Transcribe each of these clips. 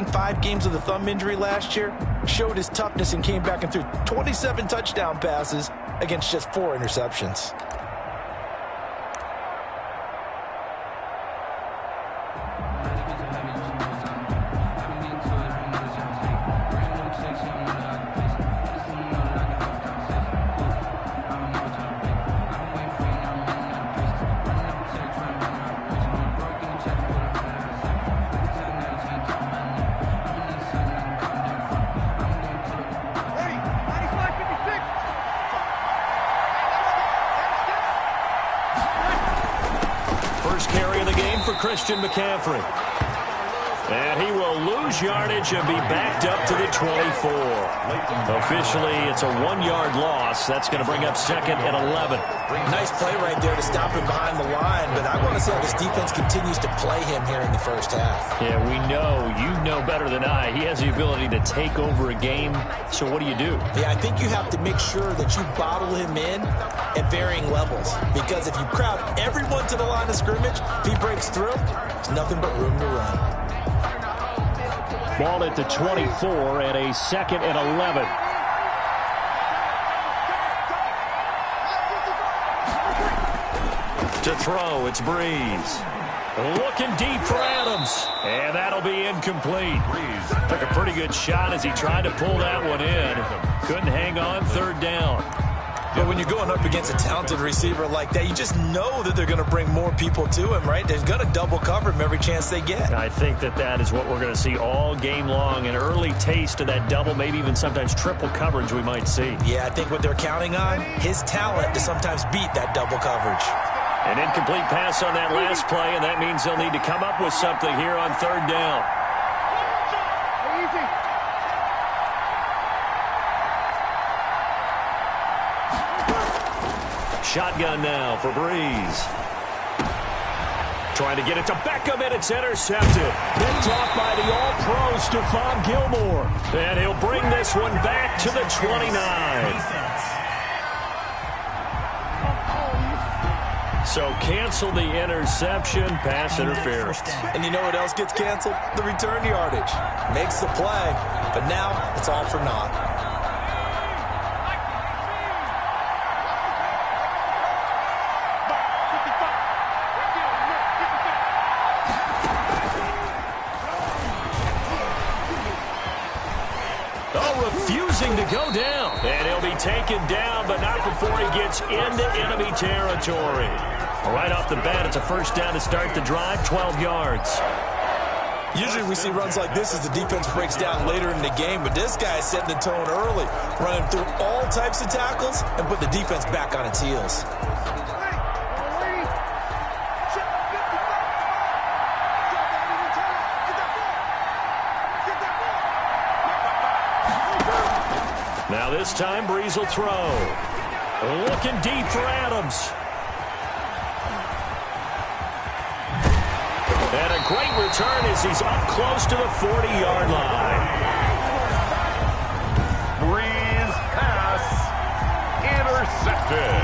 5 games with a thumb injury last year, showed his toughness and came back and threw 27 touchdown passes against just 4 interceptions. First carry of the game for Christian McCaffrey. And he will lose yardage and be backed up to the 24. Officially, it's a 1-yard loss. That's going to bring up 2nd and 11. Nice play right there to stop him behind the line, but I want to see how this defense continues to play him here in the first half. Yeah, we know. You know better than I. He has the ability to take over a game. So what do you do? Yeah, I think you have to make sure that you bottle him in at varying levels, because if you crowd everyone to the line of scrimmage, if he breaks through, there's nothing but room to run. Ball at the 24 and a 2nd and 11. To throw, it's Breeze. Looking deep for Adams. And that'll be incomplete. Took a pretty good shot as he tried to pull that one in. Couldn't hang on, 3rd down. But when you're going up against a talented receiver like that, you just know that they're going to bring more people to him, right? They're going to double cover him every chance they get. I think that is what we're going to see all game long. An early taste of that double, maybe even sometimes triple coverage we might see. Yeah, I think what they're counting on, his talent to sometimes beat that double coverage. An incomplete pass on that last play, and that means they'll need to come up with something here on 3rd down. Shotgun now for Breeze. Trying to get it to Beckham, and it's intercepted. Picked off by the All-Pro Stephon Gilmore. And he'll bring this one back to the 29. So cancel the interception, pass interference. And you know what else gets canceled? The return yardage. Makes the play, but now it's all for naught. To go down, and he'll be taken down, but not before he gets into enemy territory. Right off the bat, it's a 1st down to start the drive, 12 yards. Usually we see runs like this as the defense breaks down later in the game, but this guy is setting the tone early, running through all types of tackles and put the defense back on its heels. Now this time, Breeze will throw. Looking deep for Adams. And a great return as he's up close to the 40-yard line. Breeze pass intercepted.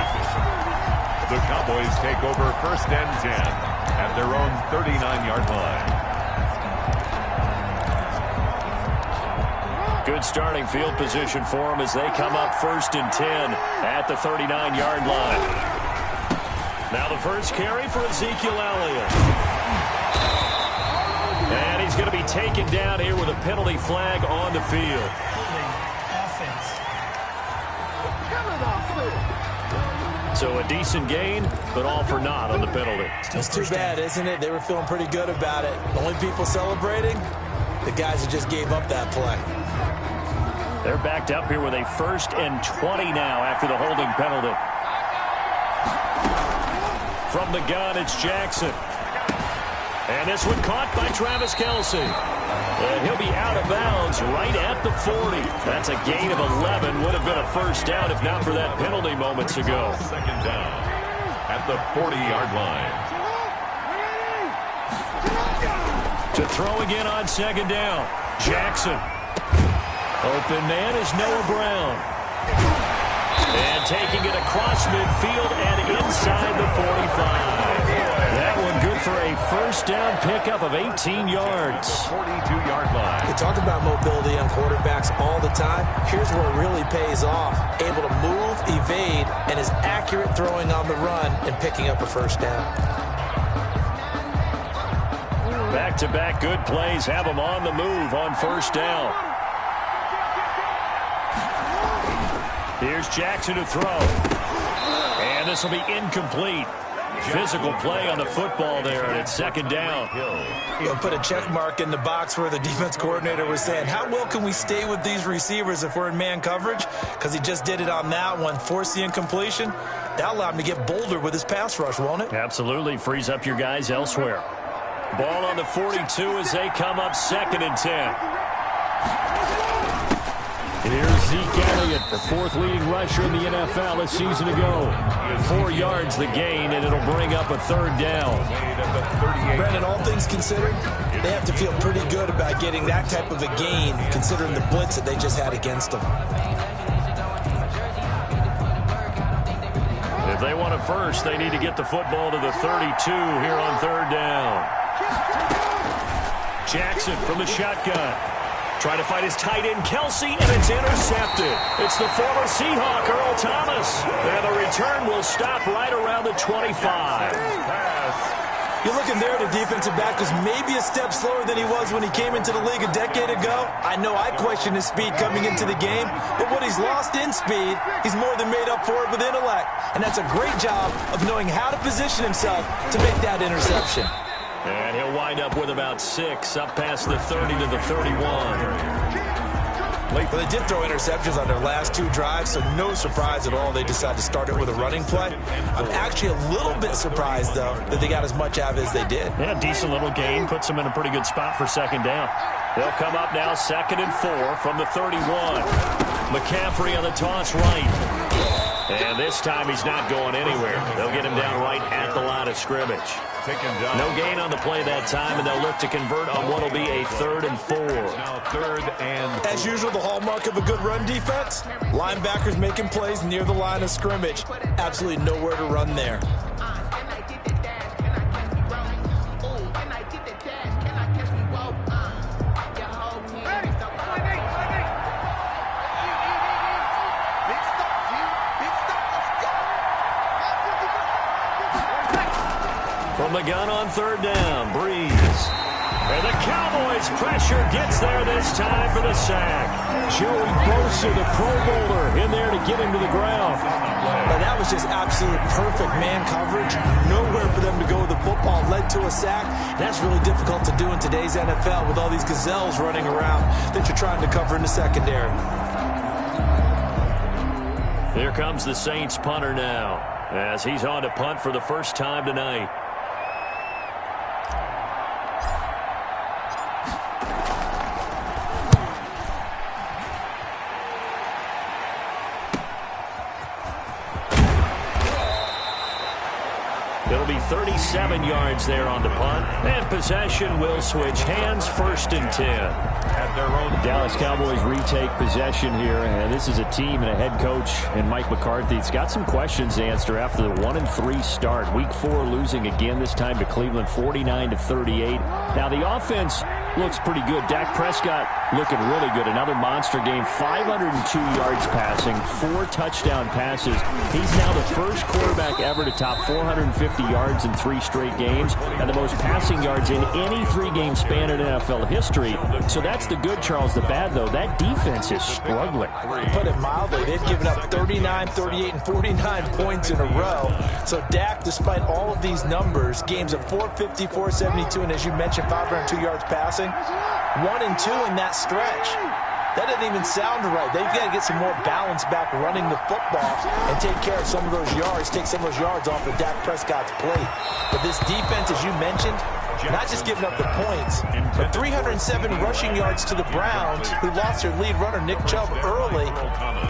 The Cowboys take over 1st and 10 at their own 39-yard line. Good starting field position for them as they come up 1st and 10 at the 39-yard line. Now the first carry for Ezekiel Elliott. And he's going to be taken down here with a penalty flag on the field. So a decent gain, but all for naught on the penalty. It's too bad, isn't it? They were feeling pretty good about it. The only people celebrating, the guys who just gave up that play. They're backed up here with a 1st and 20 now after the holding penalty. From the gun, it's Jackson. And this one caught by Travis Kelce. And he'll be out of bounds right at the 40. That's a gain of 11. Would have been a 1st down if not for that penalty moments ago. 2nd down at the 40-yard line. To throw again on 2nd down. Jackson. Open man is Noah Brown. And taking it across midfield and inside the 45. That one good for a first down pickup of 18 yards. 42-yard line. You talk about mobility on quarterbacks all the time. Here's where it really pays off. Able to move, evade, and is accurate throwing on the run and picking up a first down. Back-to-back good plays have him on the move on first down. Here's Jackson to throw. And this will be incomplete. Physical play on the football there, and it's second down. You'll put a check mark in the box where the defense coordinator was saying, how well can we stay with these receivers if we're in man coverage? Because he just did it on that one, forced the incompletion. That allowed him to get bolder with his pass rush, won't it? Absolutely. Frees up your guys elsewhere. Ball on the 42 as they come up 2nd and 10. Here's Zeke Elliott, the 4th leading rusher in the NFL a season ago. 4 yards the gain, and it'll bring up a 3rd down. Brandon, all things considered, they have to feel pretty good about getting that type of a gain, considering the blitz that they just had against them. If they want a first, they need to get the football to the 32 here on 3rd down. Jackson from the shotgun. Trying to find his tight end, Kelsey, and it's intercepted. It's the former Seahawk, Earl Thomas. And the return will stop right around the 25. You're looking there, the defensive back was maybe a step slower than he was when he came into the league a decade ago. I know I questioned his speed coming into the game, but what he's lost in speed, he's more than made up for it with intellect. And that's a great job of knowing how to position himself to make that interception. And he'll wind up with about 6, up past the 30 to the 31. Well, they did throw interceptions on their last 2 drives, so no surprise at all they decided to start it with a running play. I'm actually a little bit surprised, though, that they got as much out of it as they did. Yeah, decent little gain. Puts them in a pretty good spot for 2nd down. They'll come up now 2nd and 4 from the 31. McCaffrey on the toss right. And this time he's not going anywhere. They'll get him down right at the line of scrimmage. No gain on the play that time, and they'll look to convert on what will be a 3rd and 4. Now 3rd and 4. As usual, the hallmark of a good run defense, linebackers making plays near the line of scrimmage. Absolutely nowhere to run there. From the gun on 3rd down, Breeze. And the Cowboys pressure gets there this time for the sack. Joey Bosa, the Pro Bowler, in there to get him to the ground. But that was just absolute perfect man coverage. Nowhere for them to go with the football. Led to a sack. And that's really difficult to do in today's NFL with all these gazelles running around that you're trying to cover in the secondary. Here comes the Saints punter now, as he's on to punt for the first time tonight. It'll be 37 yards there on the punt. And possession will switch hands, 1st and 10. At their own Dallas Cowboys retake possession here. And this is a team and a head coach and Mike McCarthy. It's got some questions to answer after the 1-3 start. Week 4 losing again, this time to Cleveland, 49-38. Now the offense looks pretty good. Dak Prescott looking really good. Another monster game. 502 yards passing, 4 touchdown passes. He's now the first quarterback ever to top 450 yards in 3 straight games, and the most passing yards in any 3-game span in NFL history. So that's the good, Charles. The bad, though, that defense is struggling. To put it mildly, they've given up 39, 38, and 49 points in a row. So Dak, despite all of these numbers, games of 450, 472, and as you mentioned, 502 yards passing, 1 and 2 in that stretch. That doesn't even sound right. They've got to get some more balance back running the football and take care of some of those yards, take some of those yards off of Dak Prescott's plate. But this defense, as you mentioned, not just giving up the points, but 307 rushing yards to the Browns, who lost their lead runner, Nick Chubb, early.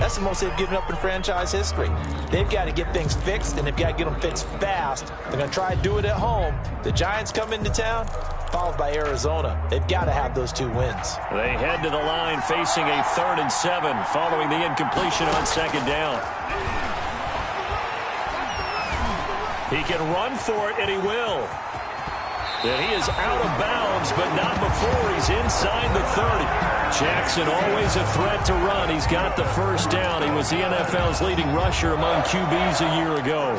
That's the most they've given up in franchise history. They've got to get things fixed, and they've got to get them fixed fast. They're going to try to do it at home. The Giants come into town, followed by Arizona. They've got to have those 2 wins. They head to the line facing a 3rd and 7 following the incompletion on 2nd down. He can run for it, and he will. that he is out of bounds, but not before he's inside the 30. Jackson always a threat to run. He's got the first down. He was the NFL's leading rusher among QBs a year ago.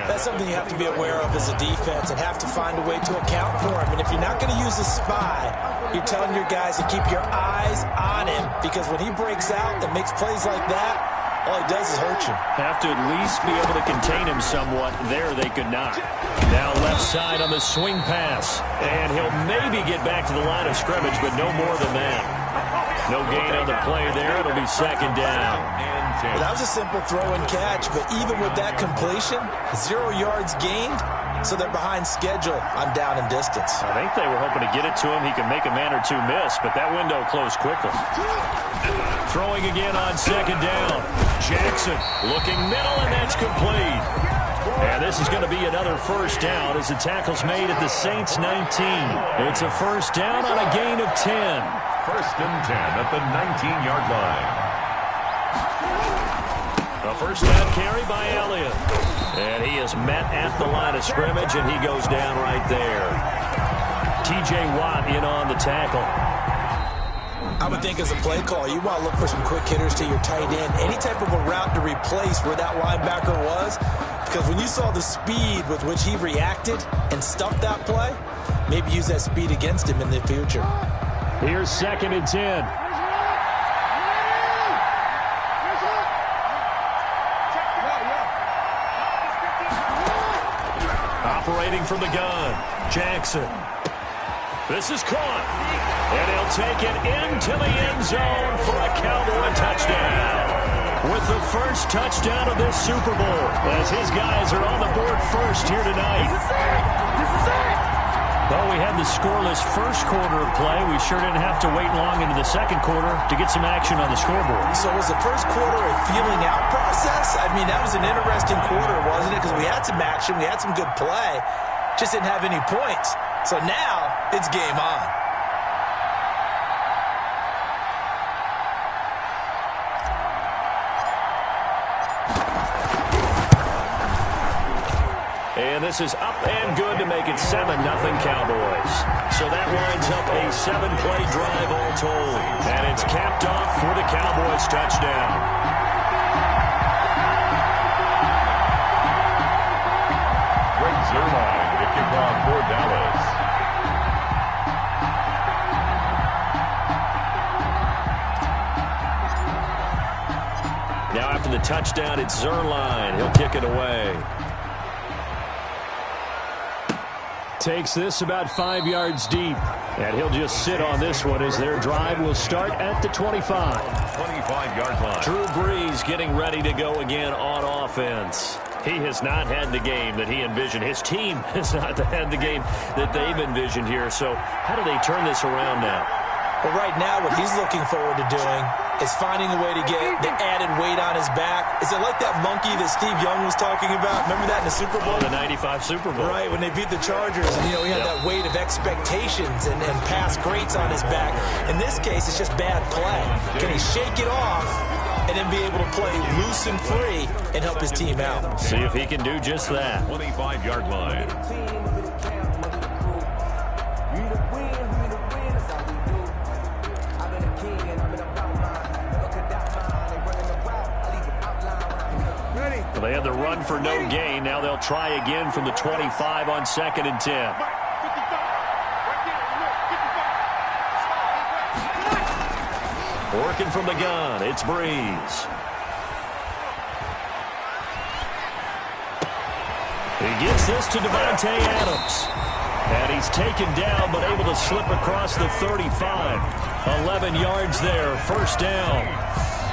That's something you have to be aware of as a defense and have to find a way to account for him. And if you're not going to use a spy, you're telling your guys to keep your eyes on him, because when he breaks out and makes plays like that, all he does is hurt you. Have to at least be able to contain him somewhat. There they could not. Now left side on the swing pass. And he'll maybe get back to the line of scrimmage, but no more than that. No gain on the play there. It'll be second down. Well, that was a simple throw and catch, but even with that completion, 0 yards gained, so they're behind schedule on down and distance. I think they were hoping to get it to him. He could make a man or two miss, but that window closed quickly. Throwing again on second down. Jackson looking middle, and that's complete. And this is going to be another first down as the tackle's made at the Saints 19. It's a first down on a gain of 10. First and 10 at the 19-yard line. A first down carry by Elliott. And he is met at the line of scrimmage, and he goes down right there. T.J. Watt in on the tackle. I would think as a play call, you want to look for some quick hitters to your tight end. Any type of a route to replace where that linebacker was. Because when you saw the speed with which he reacted and stuffed that play, maybe use that speed against him in the future. Here's second and 10. Operating from the gun, Jackson. This is caught. And he'll take it into the end zone for a Cowboy touchdown. With the first touchdown of this Super Bowl, as his guys are on the board first here tonight. Well, we had the scoreless first quarter of play. We sure didn't have to wait long into the second quarter to get some action on the scoreboard. So was the first quarter a feeling out process? I mean, that was an interesting quarter, wasn't it? Because we had some action, we had some good play, just didn't have any points. So now it's game on. And this is up and good to make it 7-0 Cowboys. So that lines up a 7-play drive all told. And it's capped off for the Cowboys touchdown. Greg Zuerlein to kick off for Dallas. Now after the touchdown, it's Zuerlein. He'll kick it away. Takes this about 5 yards deep. And he'll just sit on this one as their drive will start at the 25. 25-yard line. Drew Brees getting ready to go again on offense. He has not had the game that he envisioned. His team has not had the game that they've envisioned here. So how do they turn this around now? Well, right now what he's looking forward to doing is finding a way to get the added weight on his back. Is it like that monkey that Steve Young was talking about? Remember that in the Super Bowl? Oh, the 95 Super Bowl. Right, when they beat the Chargers. And, you know, he had that weight of expectations and past greats on his back. In this case, it's just bad play. Can he shake it off and then be able to play loose and free and help his team out? See if he can do just that. 25-yard line. They had the run for no gain. Now they'll try again from the 25 on second and 10. Working from the gun, it's Brees. He gets this to Devontae Adams. And he's taken down, but able to slip across the 35. 11 yards there, first down.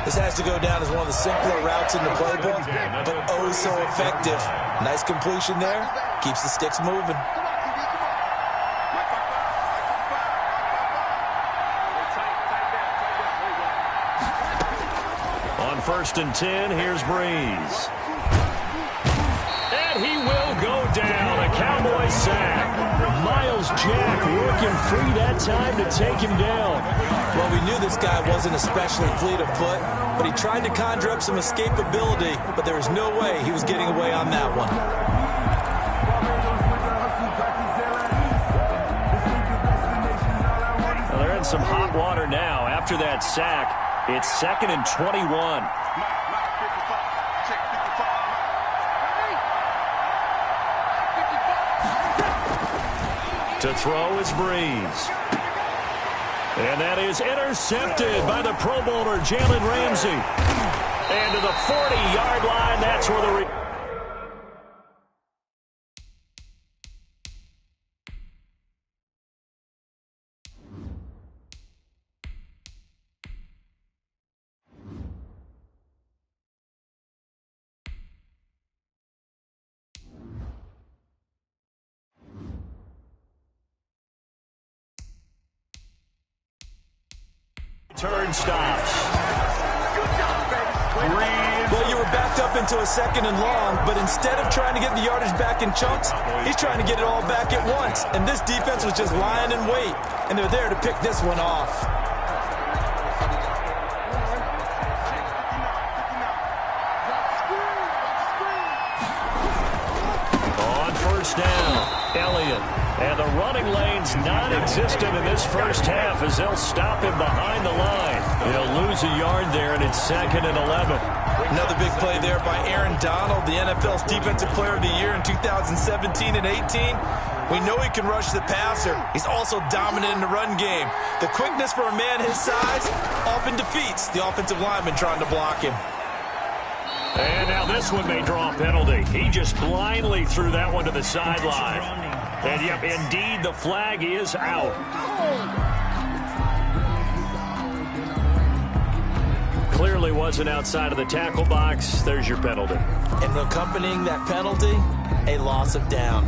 This has to go down as one of the simpler routes in the playbook, but oh so effective. Nice completion there. Keeps the sticks moving. On first and 10, here's Brees. And he will go down. A Cowboy sack. Miles Jack working free that time to take him down. Well, we knew this guy wasn't especially fleet of foot, but he tried to conjure up some escapability, but there was no way he was getting away on that one. some hot water now. After that sack, it's 2nd and 21. To throw is Breeze. And that is intercepted by the Pro Bowler, Jalen Ramsey. And to the 40-yard line, that's where the... Turn stops. Well, you were backed up into a 2nd and long, but instead of trying to get the yardage back in chunks, he's trying to get it all back at once. And this defense was just lying in wait, and they're there to pick this one off. On first down, Elliott. And the running lane's non-existent in this first half as they'll stop him behind the line. He'll lose a yard there, and it's 2nd and 11. Another big play there by Aaron Donald, the NFL's Defensive Player of the Year in 2017 and 18. We know he can rush the passer. He's also dominant in the run game. The quickness for a man his size often defeats the offensive lineman trying to block him. And now this one may draw a penalty. He just blindly threw that one to the sideline. And, yep, indeed, the flag is out. Clearly wasn't outside of the tackle box. There's your penalty. And accompanying that penalty, a loss of down.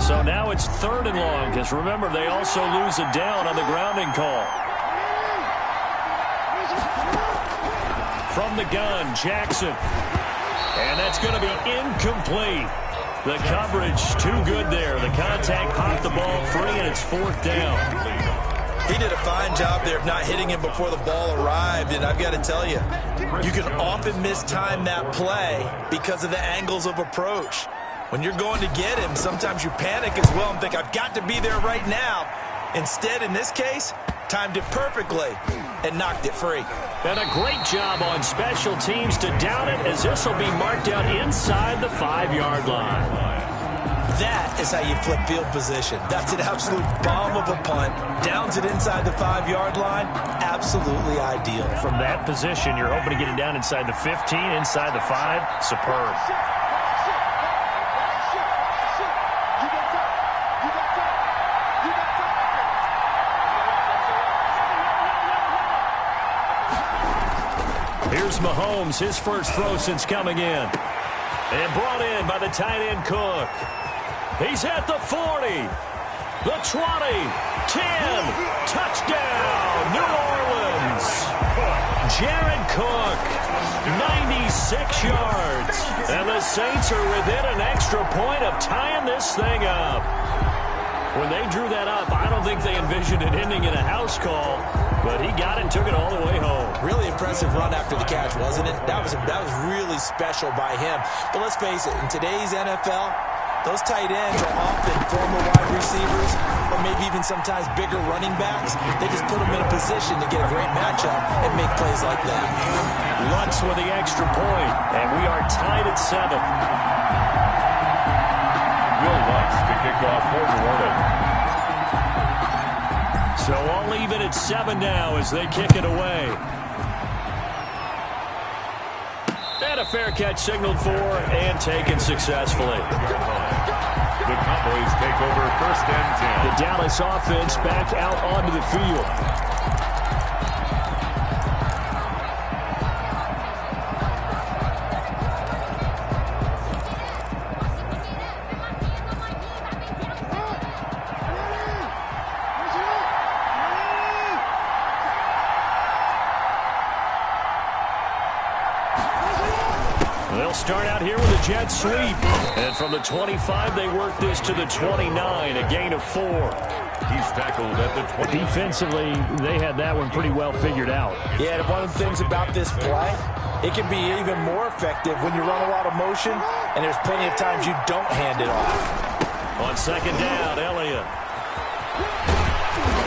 So now it's 3rd and long, because remember, they also lose a down on the grounding call. From the gun, Jackson. And that's going to be incomplete. The coverage too good there. The contact popped the ball free, and it's 4th down. He did a fine job there of not hitting him before the ball arrived, and I've got to tell you, you can often mistime that play because of the angles of approach. When you're going to get him, sometimes you panic as well and think, I've got to be there right now. Instead, in this case, timed it perfectly and knocked it free. And a great job on special teams to down it, as this will be marked out inside the 5-yard line. That is how you flip field position. That's an absolute bomb of a punt. Downs it inside the 5-yard line. Absolutely ideal. From that position, you're hoping to get it down inside the 15, inside the 5. Superb. Here's Mahomes, his first throw since coming in. And brought in by the tight end Cook. He's at the 40, the 20, 10, touchdown, New Orleans. Jared Cook, 96 yards. And the Saints are within an extra point of tying this thing up. When they drew that up, I don't think they envisioned it ending in a house call, but he got it and took it all the way home. Really impressive run after the catch, wasn't it? That was really special by him. But let's face it, in today's NFL, those tight ends are often former wide receivers or maybe even sometimes bigger running backs. They just put them in a position to get a great matchup and make plays like that. Lutz with the extra point, and we are tied at 7. Will Lutz to kick off for New Orleans. So all even at 7 now as they kick it away. And a fair catch signaled for and taken successfully. The Cowboys take over 1st and 10. The Dallas offense back out onto the field. They'll start out here with a jet sweep. And from the 25, they work this to the 29, a gain of 4. He's tackled at the 20. Defensively, they had that one pretty well figured out. Yeah, and one of the things about this play, it can be even more effective when you run a lot of motion, and there's plenty of times you don't hand it off. On 2nd down, Elliott.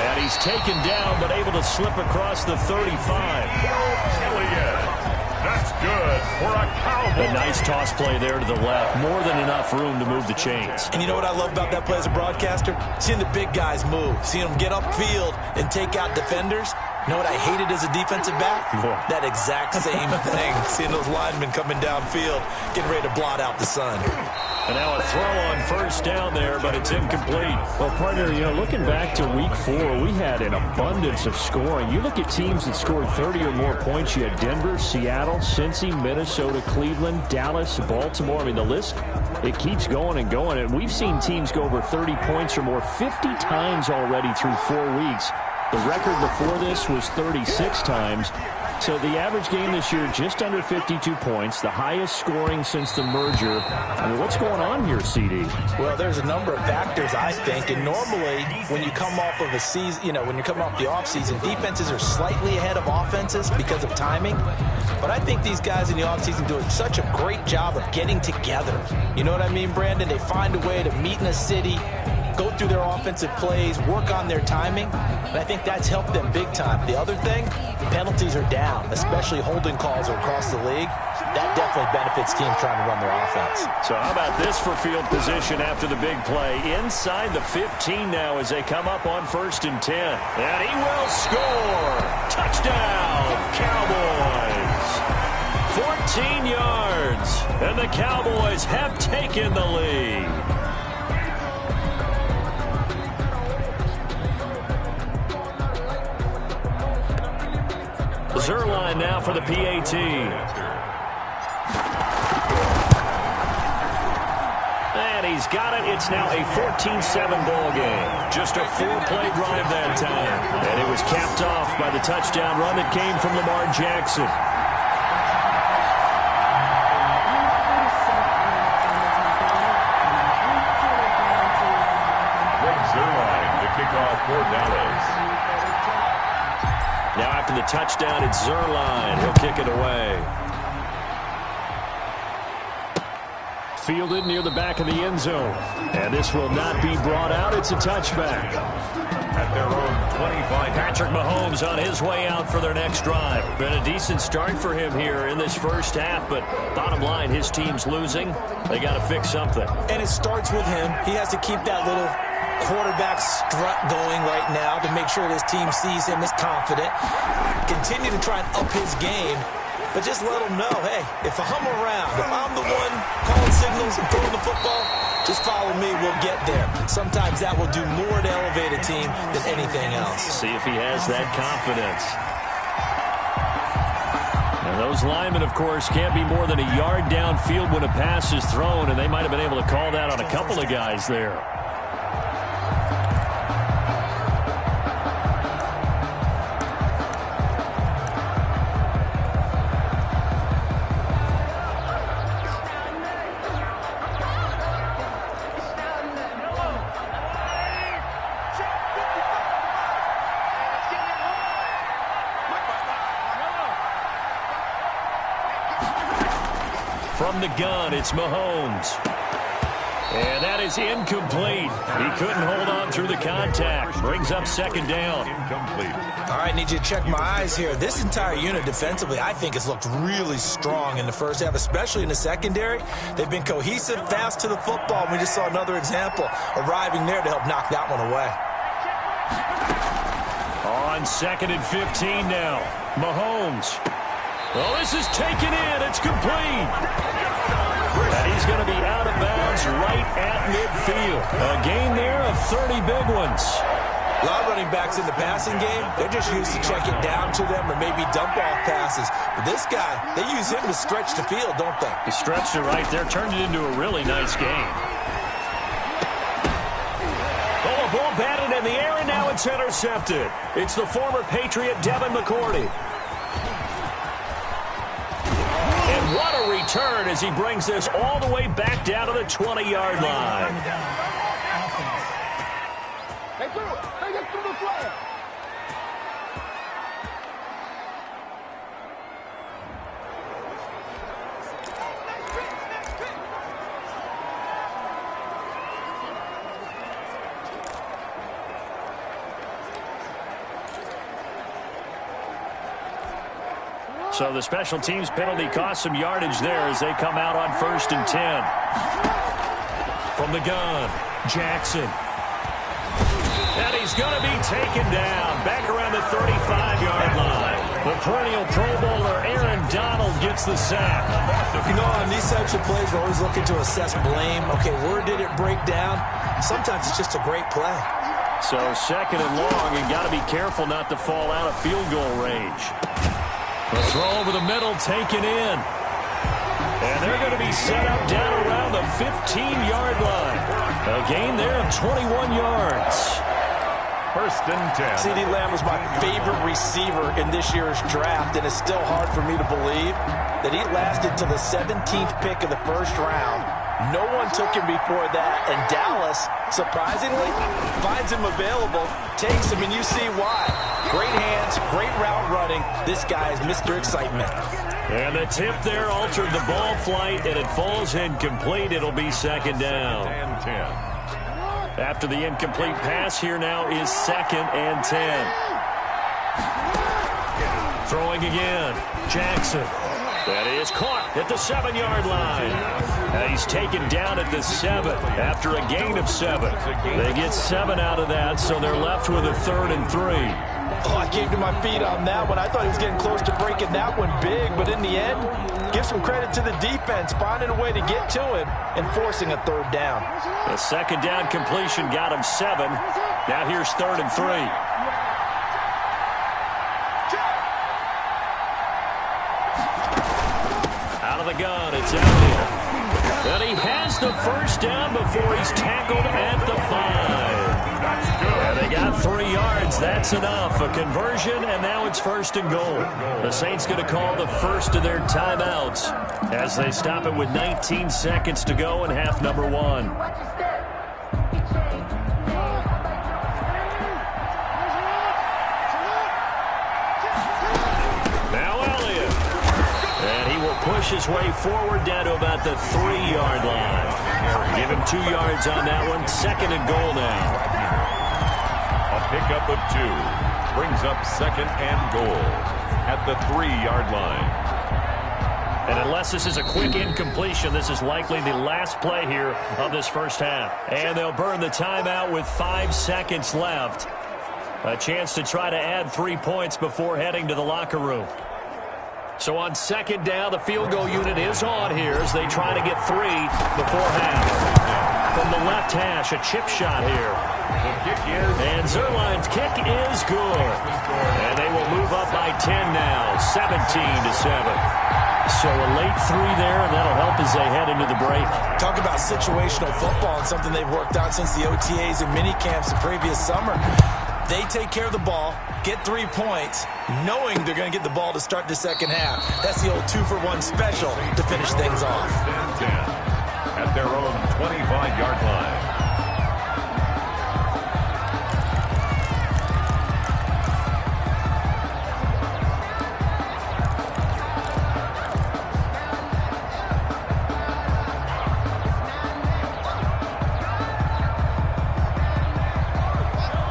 And And he's taken down, but able to slip across the 35. That's good for a Cowboy. A nice toss play there to the left. More than enough room to move the chains. And you know what I love about that play as a broadcaster? Seeing the big guys move. Seeing them get upfield and take out defenders. You know what I hated as a defensive back? That exact same thing. Seeing those linemen coming downfield, getting ready to blot out the sun. And now a throw on first down there, but it's incomplete. Well, partner, you know, looking back to week 4, we had an abundance of scoring. You look at teams that scored 30 or more points. You had Denver, Seattle, Cincy, Minnesota, Cleveland, Dallas, Baltimore. I mean, the list, it keeps going and going. And we've seen teams go over 30 points or more 50 times already through 4 weeks. The record before this was 36 times. So the average game this year, just under 52 points, the highest scoring since the merger. I mean, what's going on here, CD? Well, there's a number of factors, I think. And normally, when you come off of a season, you know, when you're coming off the offseason, defenses are slightly ahead of offenses because of timing. But I think these guys in the offseason do such a great job of getting together. You know what I mean, Brandon? They find a way to meet in a city, go through their offensive plays, work on their timing, and I think that's helped them big time. The other thing, penalties are down, especially holding calls across the league. That definitely benefits teams trying to run their offense. So how about this for field position after the big play? Inside the 15 now as they come up on 1st and 10. And he will score! Touchdown, Cowboys! 14 yards, and the Cowboys have taken the lead. Zerline now for the PAT. And he's got it. It's now a 14-7 ball game. Just a 4-play drive that time. And it was capped off by the touchdown run that came from Lamar Jackson. Zerline to kick off for Dallas. Now after the touchdown, it's Zerline. He'll kick it away. Fielded near the back of the end zone. And this will not be brought out. It's a touchback. At their own 25. Patrick Mahomes on his way out for their next drive. Been a decent start for him here in this first half, but bottom line, his team's losing. They got to fix something. And it starts with him. He has to keep that little quarterback strut going right now to make sure his team sees him as confident. Continue to try and up his game, but just let him know, hey, if I'm around, if I'm the one calling signals and throwing the football, just follow me, we'll get there. Sometimes that will do more to elevate a team than anything else. See if he has that confidence. And those linemen, of course, can't be more than a yard downfield when a pass is thrown, and they might have been able to call that on a couple of guys there. From the gun, it's Mahomes. And that is incomplete. He couldn't hold on through the contact. Brings up 2nd down. Incomplete. All right, need you to check my eyes here. This entire unit defensively, I think, has looked really strong in the first half, especially in the secondary. They've been cohesive, fast to the football. We just saw another example arriving there to help knock that one away. On 2nd and 15 now. Mahomes. Well, this is taken in. It's complete. And he's going to be out of bounds right at midfield. A gain there of 30 big ones. A lot of running backs in the passing game, they're just used to check it down to them or maybe dump off passes. But this guy, they use him to stretch the field, don't they? He stretched it right there, turned it into a really nice game. Oh, a ball batted in the air, and now it's intercepted. It's the former Patriot Devin McCourty. And what a return as he brings this all the way back down to the 20-yard line. So the special teams penalty cost some yardage there as they come out on 1st and 10. From the gun, Jackson. And he's going to be taken down back around the 35-yard line. The perennial Pro Bowler Aaron Donald gets the sack. You know, on these types of plays, we're always looking to assess blame. Okay, where did it break down? Sometimes it's just a great play. So 2nd and long, and got to be careful not to fall out of field goal range. The throw over the middle, taken in. And they're going to be set up down around the 15-yard line. A gain there of 21 yards. 1st and 10. CeeDee Lamb was my favorite receiver in this year's draft, and it's still hard for me to believe that he lasted till the 17th pick of the 1st round. No one took him before that, and Dallas, surprisingly, finds him available, takes him, and you see why. Great hands, great route running. This guy is Mr. Excitement. And the tip there altered the ball flight, and it falls incomplete. It'll be 2nd down. And 10. After the incomplete pass, here now is 2nd and 10. Throwing again, Jackson. That is caught at the 7-yard line. And he's taken down at the 7 after a gain of 7. They get 7 out of that, so they're left with a 3rd and 3. Oh, I came to my feet on that one. I thought he was getting close to breaking that one big, but in the end, give some credit to the defense, finding a way to get to him and forcing a 3rd down. The 2nd down completion got him 7. Now here's 3rd and 3. Out of the gun, it's Elliott. And he has the 1st down before he's tackled at the 5. And they got 3 yards. That's enough. A conversion, and now it's 1st and goal. The Saints going to call the first of their timeouts as they stop it with 19 seconds to go in half number 1. Now Elliott. And he will push his way forward down to about the 3-yard line. Give him 2 yards on that one. 2nd and goal now. Pickup of 2 brings up 2nd and goal at the 3-yard line. And unless this is a quick incompletion, this is likely the last play here of this 1st half. And they'll burn the timeout with 5 seconds left. A chance to try to add 3 points before heading to the locker room. So on 2nd down, the field goal unit is on here as they try to get 3 before half. From the left hash, a chip shot here. And Zerline's kick is good. And they will move up by 10 now, 17-7. So a late 3 there, and that'll help as they head into the break. Talk about situational football and something they've worked on since the OTAs and mini camps the previous summer. They take care of the ball, get 3 points, knowing they're going to get the ball to start the 2nd half. That's the old 2-for-1 special to finish things off. At their own 25-yard line.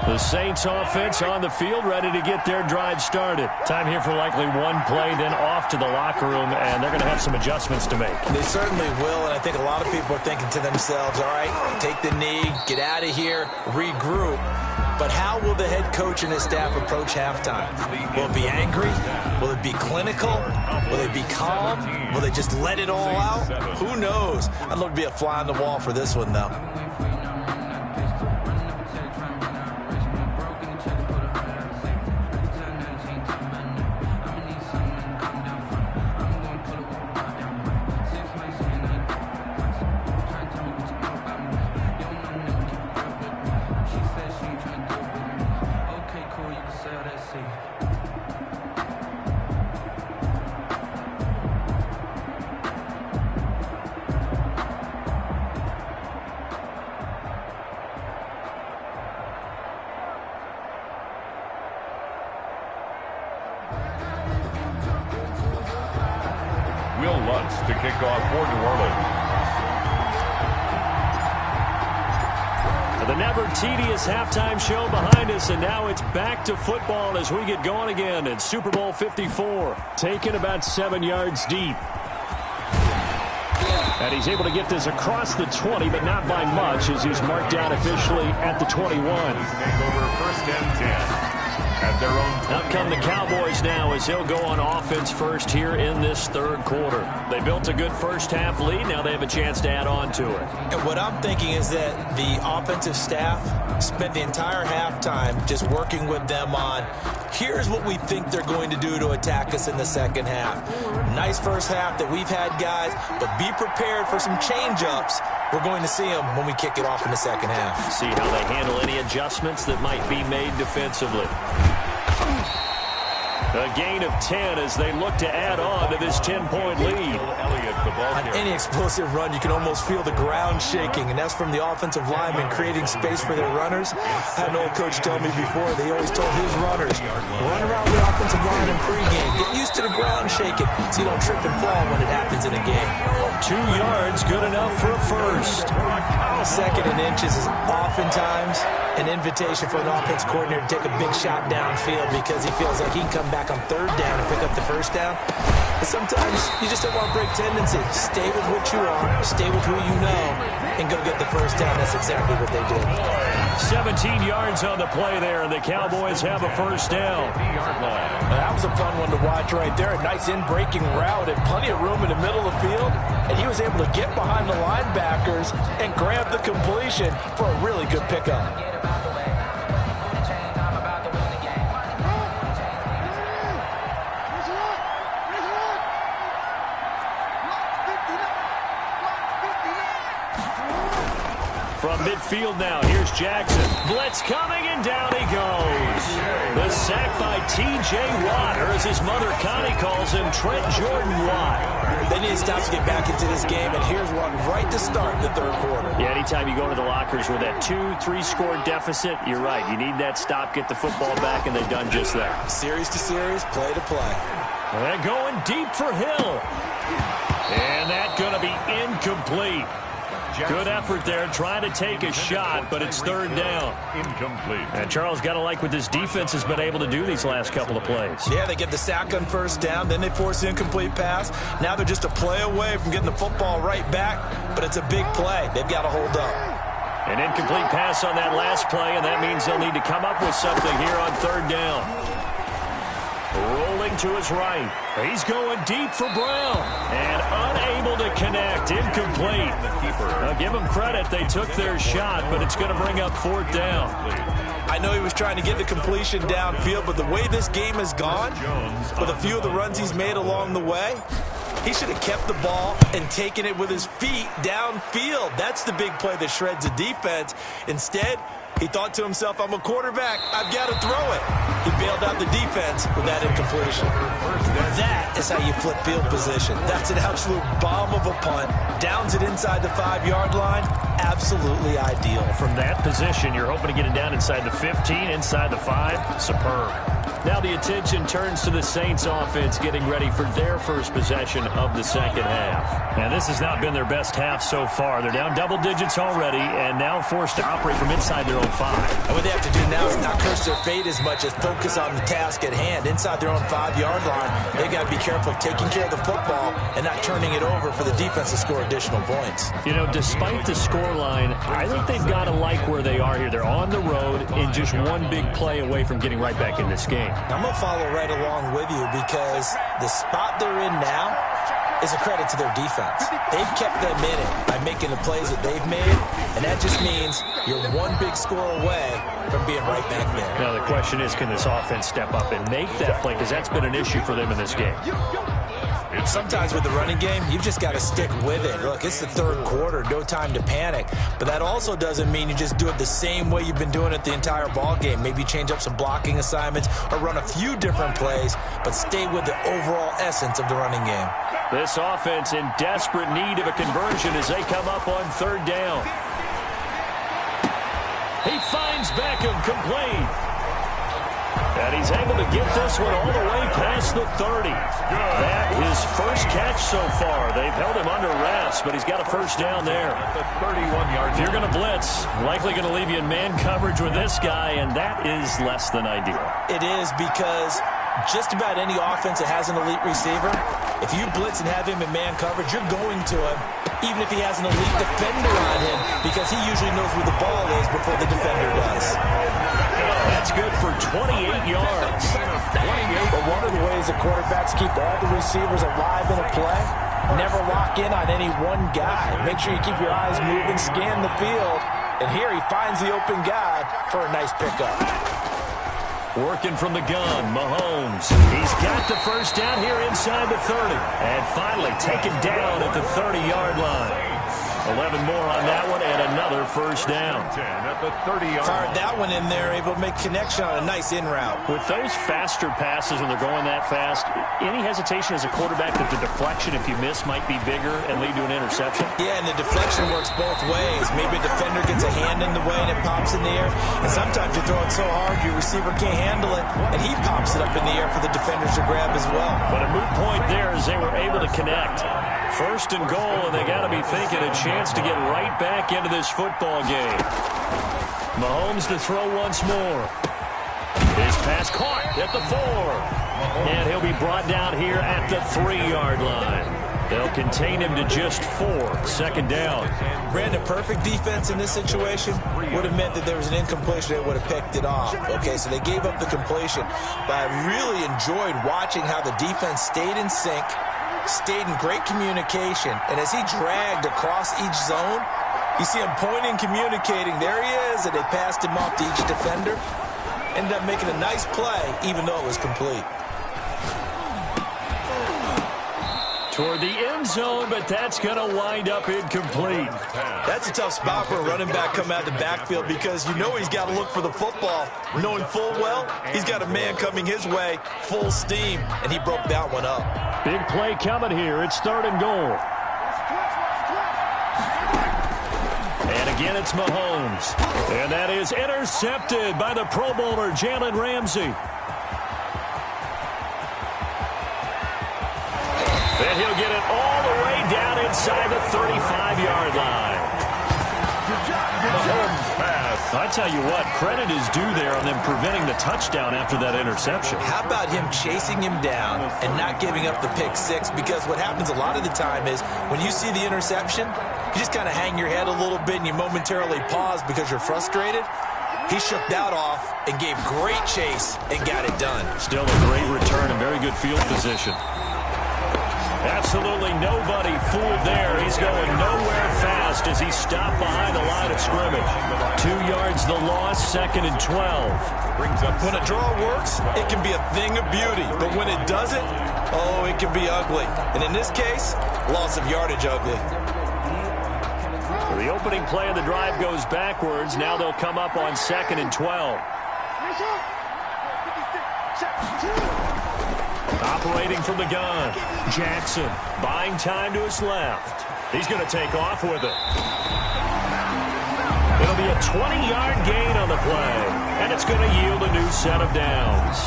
The Saints offense on the field, ready to get their drive started. Time here for likely 1 play, then off to the locker room, and they're going to have some adjustments to make. They certainly will, and I think a lot of people are thinking to themselves, all right, take the knee, get out of here, regroup. But how will the head coach and his staff approach halftime? Will it be angry? Will it be clinical? Will they be calm? Will they just let it all out? Who knows? I'd love to be a fly on the wall for this one, though. To kick off for New Orleans. The never tedious halftime show behind us, and now it's back to football as we get going again in Super Bowl 54. Taken about 7 yards deep. And he's able to get this across the 20, but not by much, as he's marked down officially at the 21. Over first and 10. At their own. Out come the Cowboys now as they'll go on offense first here in this third quarter. They built a good first half lead. Now they have a chance to add on to it. And what I'm thinking is that the offensive staff spent the entire halftime just working with them on, here's what we think they're going to do to attack us in the second half. Nice first half that we've had, guys, but be prepared for some change-ups. We're going to see them when we kick it off in the second half. See how they handle any adjustments that might be made defensively. A gain of 10 as they look to add on to this 10-point lead. On any explosive run, you can almost feel the ground shaking, and that's from the offensive linemen creating space for their runners. I had an old coach tell me before, they always told his runners, run around the offensive line in pregame. Get used to the ground shaking so you don't trip and fall when it happens in a game. 2 yards, good enough for a first. Second and inches is oftentimes an invitation for an offense coordinator to take a big shot downfield because he feels like he can come back on third down and pick up the first down. But sometimes you just don't want to break tendency. Stay with what you are, stay with who you know, and go get the first down. That's exactly what they did. 17 yards on the play there, and the Cowboys have a first down. That was a fun one to watch right there. A nice in-breaking route and plenty of room in the middle of the field. And he was able to get behind the linebackers and grab the completion for a really good pickup. From midfield now, here's Jackson. Blitz coming, and down he goes. The sack by T.J. Watt, or as his mother Connie calls him, Trent Jordan Watt. They need to stop to get back into this game, and here's one right to start the third quarter. Yeah, anytime you go to the lockers with that 2-3 score deficit, you're right. You need that stop, get the football back, and they've done just that. Series to series, play to play. They're going deep for Hill. And that's going to be incomplete. Good effort there, trying to take a shot, but it's third down. Incomplete. And Charles got to like what this defense has been able to do these last couple of plays. Yeah, they get the sack on first down, then they force the incomplete pass. Now they're just a play away from getting the football right back, but it's a big play. They've got to hold up. An incomplete pass on that last play, and that means they'll need to come up with something here on third down. Rolling to his right. He's going deep for Brown. And unable to connect. Incomplete. Now give them credit. They took their shot, but it's going to bring up fourth down. I know he was trying to get the completion downfield, but the way this game has gone, with a few of the runs he's made along the way, he should have kept the ball and taken it with his feet downfield. That's the big play that shreds the defense. Instead, he thought to himself, I'm a quarterback. I've got to throw it. He bailed out the defense with that incompletion. That is how you flip field position. That's an absolute bomb of a punt. Downs it inside the 5-yard line. Absolutely ideal. From that position, you're hoping to get it down inside the 15, inside the 5. Superb. Now the attention turns to the Saints offense getting ready for their first possession of the second half. And this has not been their best half so far. They're down double digits already and now forced to operate from inside their own 5. And what they have to do now is not curse their fate as much as focus on the task at hand. Inside their own 5-yard line, they've got to be careful of taking care of the football and not turning it over for the defense to score additional points. You know, despite the scoreline, I think they've got to like where they are here. They're on the road and just one big play away from getting right back in this game. I'm going to follow right along with you because the spot they're in now is a credit to their defense. They've kept them in it by making the plays that they've made, and that just means you're one big score away from being right back there. Now the question is, can this offense step up and make that play? Because that's been an issue for them in this game. Sometimes with the running game, you've just got to stick with it. Look, it's the third quarter, no time to panic. But that also doesn't mean you just do it the same way you've been doing it the entire ball game. Maybe change up some blocking assignments or run a few different plays, but stay with the overall essence of the running game. This offense in desperate need of a conversion as they come up on third down. He finds Beckham complete. And he's able to get this one all the way past the 30. That his first catch so far. They've held him under wraps, but he's got a first down there. At the 31-yard. If you're going to blitz, likely going to leave you in man coverage with this guy, and that is less than ideal. It is, because just about any offense that has an elite receiver, if you blitz and have him in man coverage, you're going to him, even if he has an elite defender on him, because he usually knows where the ball is before the defender does. That's good for 28 yards. But one of the ways the quarterbacks keep all the receivers alive in a play, never lock in on any one guy. Make sure you keep your eyes moving, scan the field, and here he finds the open guy for a nice pickup. Working from the gun, Mahomes. He's got the first down here inside the 30. And finally taken down at the 30-yard line. 11 more on that one, and another first down. 10 at the 30-yard. Fired that one in there, able to make connection on a nice in route. With those faster passes when they're going that fast, any hesitation as a quarterback that the deflection, if you miss, might be bigger and lead to an interception? Yeah, and the deflection works both ways. Maybe a defender gets a hand in the way and it pops in the air. And sometimes you throw it so hard your receiver can't handle it, and he pops it up in the air for the defenders to grab as well. But a moot point there as they were able to connect. First and goal, and they got to be thinking a chance to get right back into this football game. Mahomes to throw once more. His pass caught at the 4. And he'll be brought down here at the 3-yard line. They'll contain him to just 4. Second down. Brandon, perfect defense in this situation would have meant that there was an incompletion. They would have picked it off. Okay, so they gave up the completion. But I really enjoyed watching how the defense stayed in sync, stayed in great communication, and as he dragged across each zone, you see him pointing, communicating. There he is, and they passed him off to each defender. Ended up making a nice play, even though it was complete. Toward the end zone, but that's going to wind up incomplete. That's a tough spot for a running back coming out of the backfield, because you know he's got to look for the football, knowing full well he's got a man coming his way, full steam, and he broke that one up. Big play coming here. It's 3rd and goal. And again, it's Mahomes. And that is intercepted by the Pro Bowler, Jalen Ramsey. And he'll get it all the way down inside the 35-yard line. Mahomes pass. I tell you what, credit is due there on them preventing the touchdown after that interception. How about him chasing him down and not giving up the pick six? Because what happens a lot of the time is when you see the interception, you just kind of hang your head a little bit and you momentarily pause because you're frustrated. He shook that off and gave great chase and got it done. Still a great return and very good field position. Absolutely nobody fooled there. He's going nowhere fast as he stopped behind the line of scrimmage. 2 yards the loss, 2nd and 12. Brings up when a draw works, it can be a thing of beauty. But when it doesn't, oh, it can be ugly. And in this case, loss of yardage ugly. So the opening play of the drive goes backwards. Now they'll come up on 2nd and 12. Operating from the gun, Jackson buying time to his left. He's going to take off with it. It'll be a 20-yard gain on the play, and it's going to yield a new set of downs.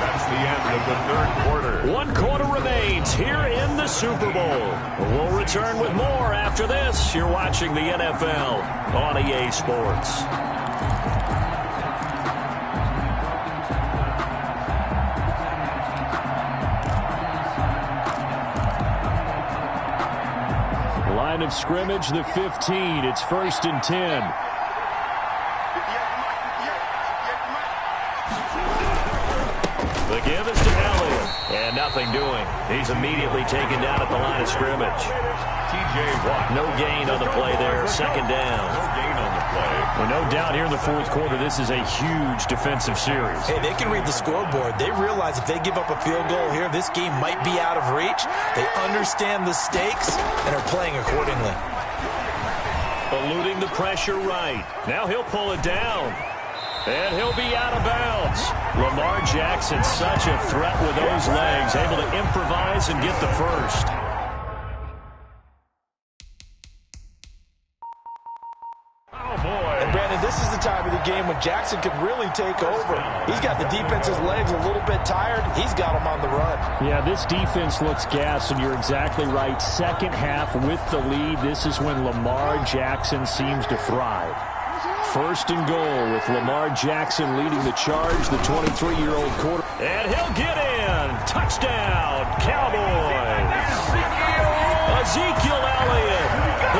That's the end of the 3rd quarter. 1 quarter remains here in the Super Bowl. We'll return with more after this. You're watching the NFL on EA Sports. Line of scrimmage, the 15. It's 1st and 10. The give is to Elliott. And nothing doing. He's immediately taken down at the line of scrimmage. T.J. Watt. No gain on the play there. 2nd down. No gain on the play. Well, no doubt here in the 4th quarter, this is a huge defensive series. Hey, they can read the scoreboard. They realize if they give up a field goal here, this game might be out of reach. They understand the stakes and are playing accordingly. Eluding the pressure right. Now he'll pull it down. And he'll be out of bounds. Lamar Jackson, such a threat with those legs, able to improvise and get the first. Oh, boy. And Brandon, this is the the time of the game when Jackson could really take over. He's got the defense's legs a little bit tired. He's got them on the run. Yeah, this defense looks gassed, and you're exactly right. Second half with the lead, this is when Lamar Jackson seems to thrive. First and goal with Lamar Jackson leading the charge, the 23-year-old quarterback. And he'll get in. Touchdown, Cowboys. Ezekiel Elliott,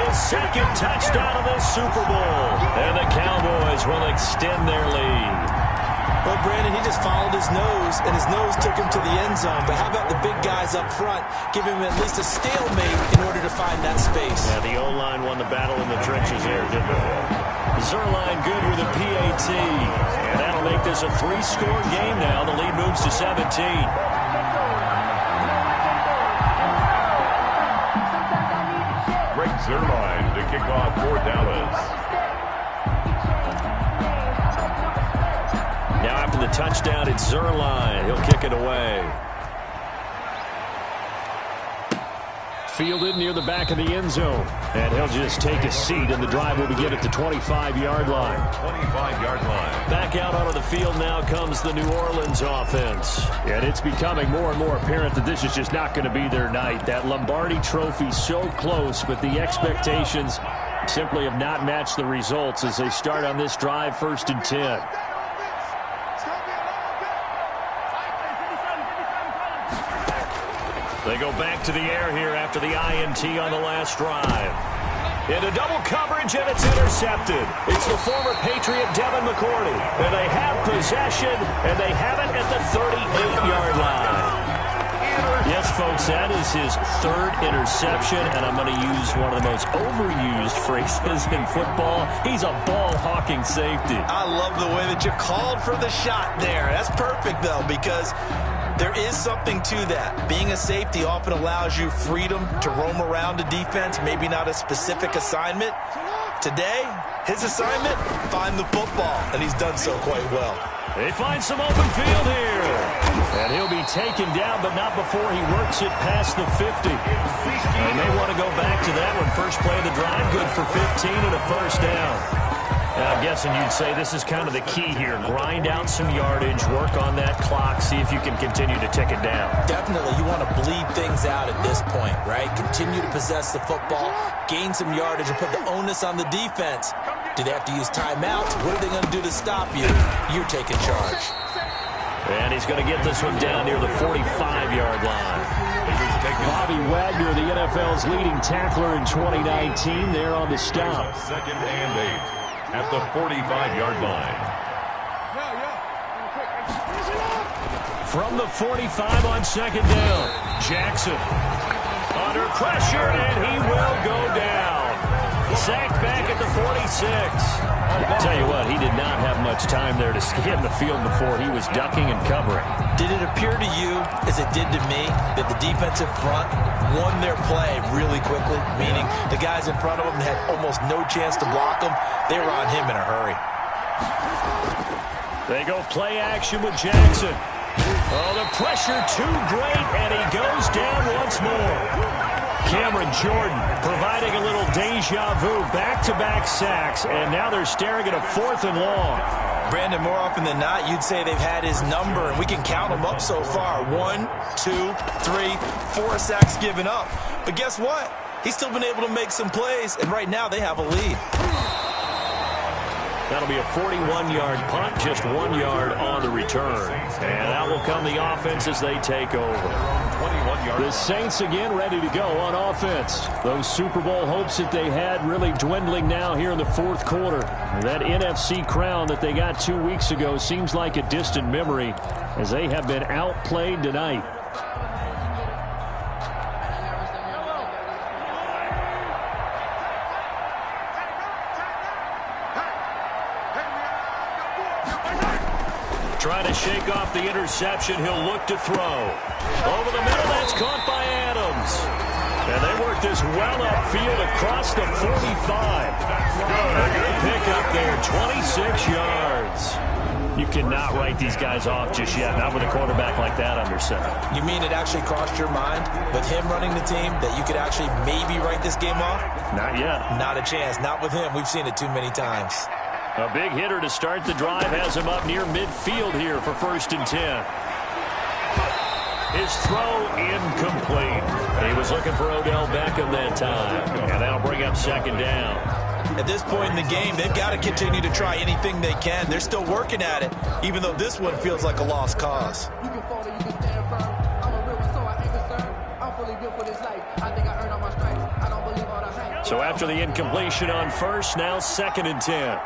his second touchdown of this Super Bowl. And the Cowboys will extend their lead. Well, Brandon, he just followed his nose, and his nose took him to the end zone. But how about the big guys up front? Give him at least a stalemate in order to find that space. Yeah, the O-line won the battle in the trenches here, didn't it? Zerline good with a PAT. And that'll make this a 3-score game now. The lead moves to 17. Greg Zerline to kick off for Dallas. Now after the touchdown, it's Zerline. He'll kick it away. Fielded near the back of the end zone. And he'll just take a seat, and the drive will begin at the 25-yard line. 25-yard line. Back out onto the field now comes the New Orleans offense. And it's becoming more and more apparent that this is just not going to be their night. That Lombardi trophy so close, but the expectations simply have not matched the results as they start on this drive, 1st and 10. They go back to the air here after the INT on the last drive. Into double coverage, and it's intercepted. It's the former Patriot Devin McCourty. And they have possession, and they have it at the 38-yard line. Yes, folks, that is his 3rd interception, and I'm going to use one of the most overused phrases in football. He's a ball-hawking safety. I love the way that you called for the shot there. That's perfect, though, because there is something to that. Being a safety often allows you freedom to roam around a defense, maybe not a specific assignment. Today, his assignment, find the football, and he's done so quite well. They find some open field here. And he'll be taken down, but not before he works it past the 50. They may want to go back to that one. First play of the drive, good for 15 and a first down. I'm guessing you'd say this is kind of the key here. Grind out some yardage, work on that clock, see if you can continue to tick it down. Definitely. You want to bleed things out at this point, right? Continue to possess the football, gain some yardage, and put the onus on the defense. Do they have to use timeouts? What are they going to do to stop you? You're taking charge. And he's going to get this one down near the 45-yard line. Bobby Wagner, the NFL's leading tackler in 2019, there on the stop. 2nd and 8 at the 45-yard line. From the 45 on 2nd down, Jackson under pressure, and he will go down. Sacked back at the 46. I'll tell you what, he did not have much time there to scan the field before he was ducking and covering. Did it appear to you, as it did to me, that the defensive front won their play really quickly? Meaning the guys in front of them had almost no chance to block him. They were on him in a hurry. They go play action with Jackson. Oh, the pressure too great, and he goes down once more. Cameron Jordan providing a little deja vu, back-to-back sacks, and now they're staring at a 4th and long. Brandon, more often than not, you'd say they've had his number, and we can count them up so far. 1, 2, 3, 4 sacks given up. But guess what? He's still been able to make some plays, and right now they have a lead. That'll be a 41-yard punt, just 1 yard on the return. And out will come the offense as they take over. The Saints again ready to go on offense. Those Super Bowl hopes that they had really dwindling now here in the 4th quarter. That NFC crown that they got 2 weeks ago seems like a distant memory as they have been outplayed tonight. Trying to shake off the interception. He'll look to throw. Over the middle, that's caught by Adams. And they work this well upfield across the 45. A good pickup there, 26 yards. You cannot write these guys off just yet, not with a quarterback like that under center. You mean it actually crossed your mind with him running the team that you could actually maybe write this game off? Not yet. Not a chance. Not with him. We've seen it too many times. A big hitter to start the drive has him up near midfield here for 1st and 10. His throw incomplete. He was looking for Odell Beckham that time. And that'll bring up 2nd down. At this point in the game, they've got to continue to try anything they can. They're still working at it, even though this one feels like a lost cause. You can fall or you can stand firm. I'm a real one, so I ain't concerned. I'm fully built for this life. I think I earned all my stripes. I don't believe all the hype. So after the incompletion on 1st, now 2nd and 10.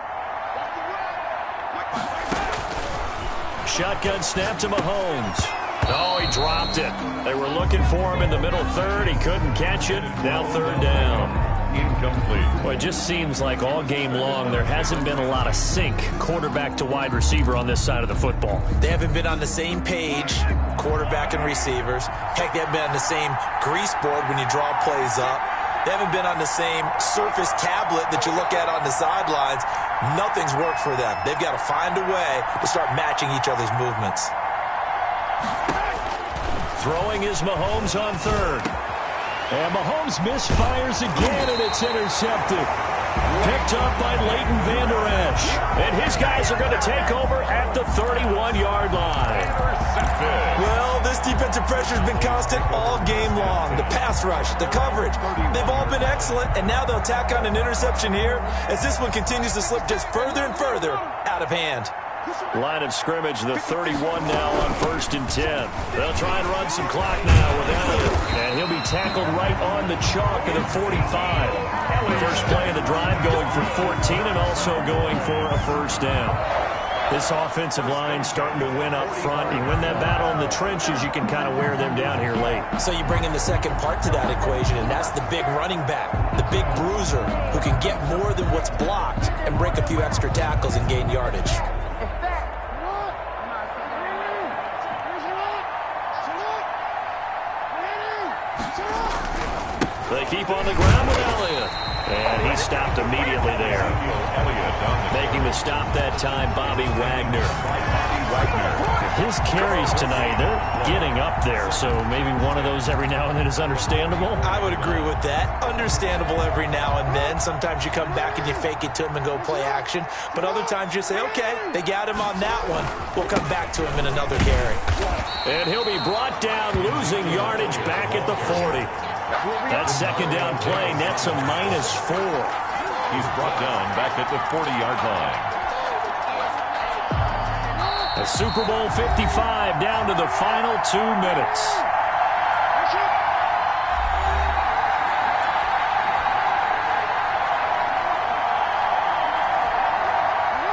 Shotgun snap to Mahomes. Oh, he dropped it. They were looking for him in the middle 3rd. He couldn't catch it. Now 3rd down. Incomplete. Well, it just seems like all game long there hasn't been a lot of sync quarterback to wide receiver on this side of the football. They haven't been on the same page, quarterback and receivers. Heck, they haven't been on the same grease board when you draw plays up. They haven't been on the same surface tablet that you look at on the sidelines. Nothing's worked for them. They've got to find a way to start matching each other's movements. Throwing is Mahomes on 3rd. And Mahomes misfires again, and it's intercepted. Picked up by Leighton Vander Esch. And his guys are going to take over at the 31-yard line. Well, this defensive pressure has been constant all game long. The pass rush, the coverage, they've all been excellent, and now they'll tack on an interception here as this one continues to slip just further and further out of hand. Line of scrimmage, the 31 now on 1st and 10. They'll try and run some clock now without it. And he'll be tackled right on the chalk at the 45. First play of the drive going for 14 and also going for a 1st down. This offensive line starting to win up front. You win that battle in the trenches, you can kind of wear them down here late. So you bring in the second part to that equation, and that's the big running back, the big bruiser, who can get more than what's blocked and break a few extra tackles and gain yardage. They keep on the ground with Elliott. And he stopped immediately there. Making the stop that time, Bobby Wagner. His carries tonight, they're getting up there. So maybe one of those every now and then is understandable. I would agree with that. Understandable every now and then. Sometimes you come back and you fake it to him and go play action. But other times you say, okay, they got him on that one. We'll come back to him in another carry. And he'll be brought down, losing yardage back at the 40. That 2nd down play nets a -4. He's brought down back at the 40-yard line. The Super Bowl 55 down to the final 2 minutes.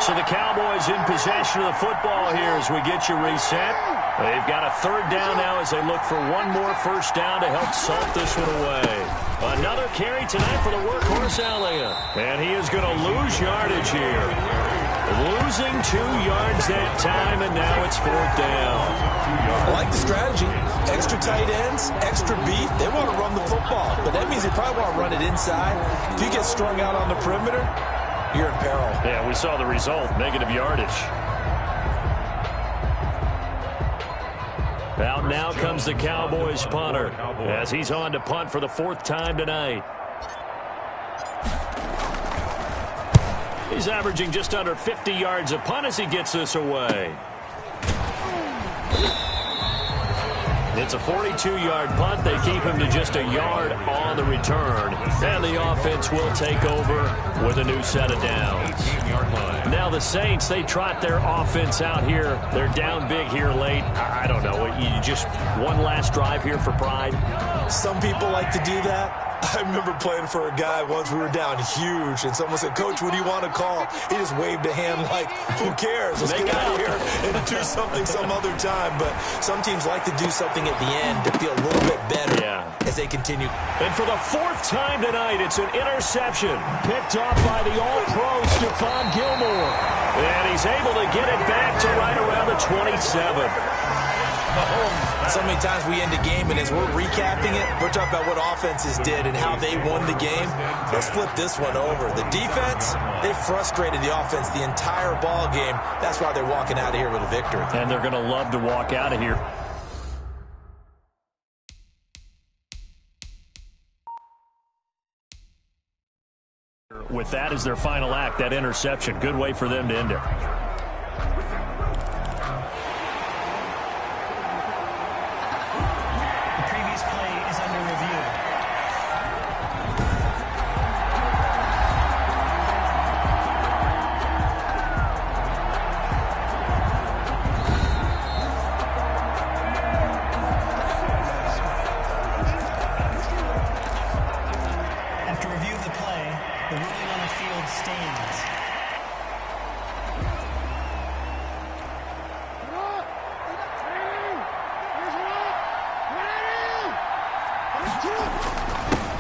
So the Cowboys in possession of the football here as we get you reset. They've got a 3rd down now as they look for one more 1st down to help salt this one away. Another carry tonight for the workhorse Elliott. And he is going to lose yardage here. Losing 2 yards that time, and now it's 4th down. I like the strategy. Extra tight ends, extra beef. They want to run the football, but that means they probably want to run it inside. If you get strung out on the perimeter, you're in peril. Yeah, we saw the result, negative yardage. Out now comes the Cowboys punter as he's on to punt for the 4th time tonight. He's averaging just under 50 yards a punt as he gets this away. It's a 42-yard punt. They keep him to just a yard on the return. And the offense will take over with a new set of downs. Now the Saints, they trot their offense out here. They're down big here late. I don't know. You just one last drive here for pride? Some people like to do that. I remember playing for a guy once. We were down huge, and someone said, "Coach, what do you want to call?" He just waved a hand like, who cares? Let's get out of here and do something some other time. But some teams like to do something at the end to feel a little bit better as they continue. And for the 4th time tonight, it's an interception picked off by the All-Pro Stephon Gilmore. And he's able to get it back to right around the 27. So many times we end a game, and as we're recapping it, we're talking about what offenses did and how they won the game. Let's flip this one over. The defense, they frustrated the offense the entire ball game. That's why they're walking out of here with a victory. And they're going to love to walk out of here. with that as their final act, that interception. Good way for them to end it. The previous play is under review. After review of the play, the ruling on the field stands.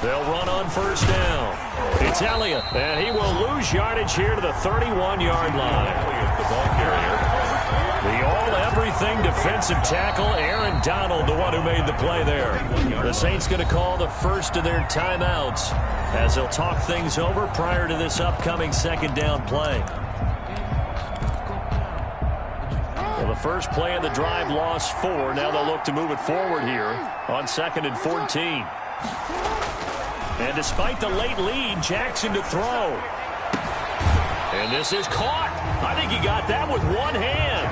They'll run on first down. It's Elliott, and he will lose yardage here to the 31-yard line. The ball carrier. The all-everything defensive tackle, Aaron Donald, the one who made the play there. The Saints going to call the first of their timeouts as they'll talk things over prior to this upcoming second down play. Well, the first play of the drive lost 4. Now they'll look to move it forward here on 2nd and 14. And despite the late lead, Jackson to throw. And this is caught. I think he got that with one hand.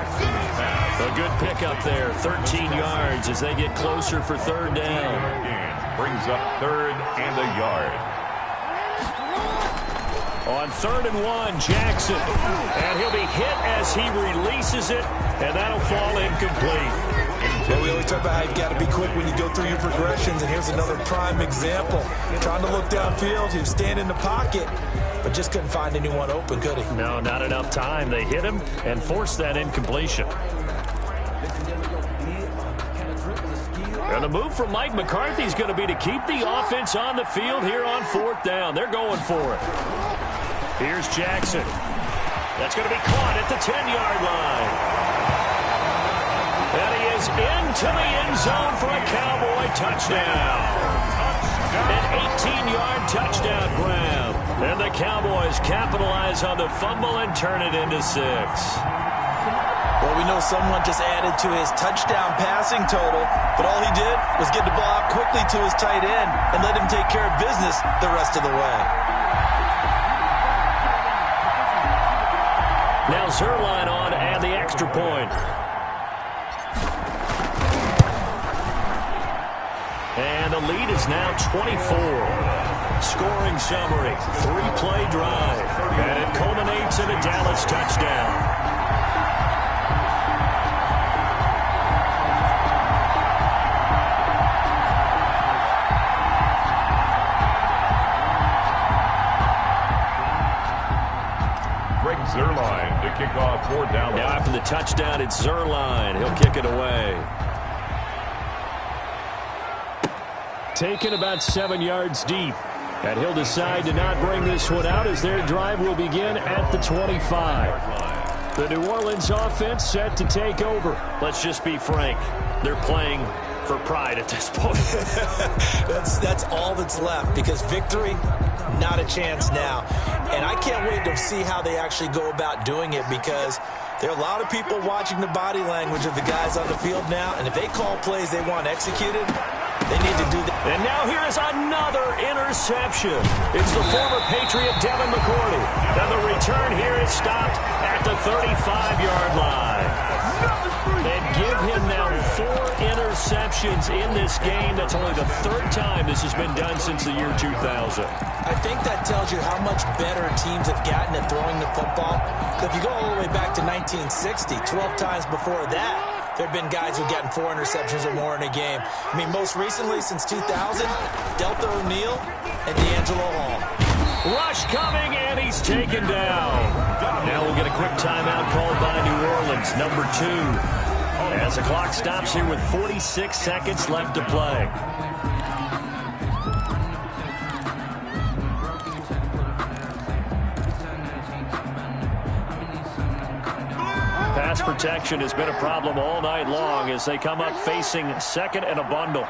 A good pickup there, 13 yards as they get closer for third down. Brings up 3rd and a yard. On 3rd and 1, Jackson. And he'll be hit as he releases it, and that'll fall incomplete. Well, we always talk about how you've got to be quick when you go through your progressions, and here's another prime example. Trying to look downfield, he was standing in the pocket, but just couldn't find anyone open, could he? No, not enough time. They hit him and forced that incompletion. And the move from Mike McCarthy is going to be to keep the offense on the field here on 4th down. They're going for it. Here's Jackson. That's going to be caught at the 10-yard line. And he is into the end zone for a Cowboy touchdown. An 18-yard touchdown grab. And the Cowboys capitalize on the fumble and turn it into 6. Well, we know someone just added to his touchdown passing total, but all he did was get the ball out quickly to his tight end and let him take care of business the rest of the way. Now Zerline on to add the extra point. And the lead is now 24. Scoring summary, 3-play drive, and it culminates in a Dallas touchdown. Zerline to kick off 4th down. Now after the touchdown, it's Zerline. He'll kick it away. Taken about 7 yards deep. And he'll decide to not bring this one out as their drive will begin at the 25. The New Orleans offense set to take over. Let's just be frank. They're playing for pride at this point. That's all that's left, because victory, not a chance now. And I can't wait to see how they actually go about doing it, because there are a lot of people watching the body language of the guys on the field now, and if they call plays they want executed, they need to do that. And now here is another interception. It's the former Patriot Devin McCourty. And the return here is stopped at the 35-yard line. And give him now 4 interceptions in this game. That's only the 3rd time this has been done since the year 2000. I think that tells you how much better teams have gotten at throwing the football. If you go all the way back to 1960, 12 times before that, there have been guys who've gotten 4 interceptions or more in a game. I mean, most recently, since 2000, Delta O'Neal and D'Angelo Hall. Rush coming, and he's taken down. Now we'll get a quick timeout called by New Orleans, number 2. As the clock stops here with 46 seconds left to play. Pass protection has been a problem all night long as they come up facing 2nd and a bundle.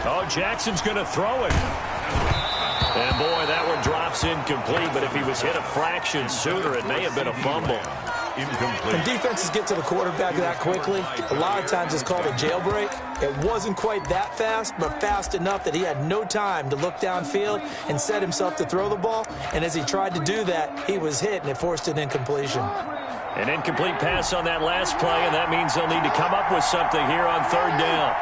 Oh, Jackson's going to throw it. And boy, that one drops incomplete, but if he was hit a fraction sooner, it may have been a fumble. Incomplete. When defenses get to the quarterback that quickly, a lot of times it's called a jailbreak. It wasn't quite that fast, but fast enough that he had no time to look downfield and set himself to throw the ball. And as he tried to do that, he was hit, and it forced an incompletion. An incomplete pass on that last play, and that means they'll need to come up with something here on third down.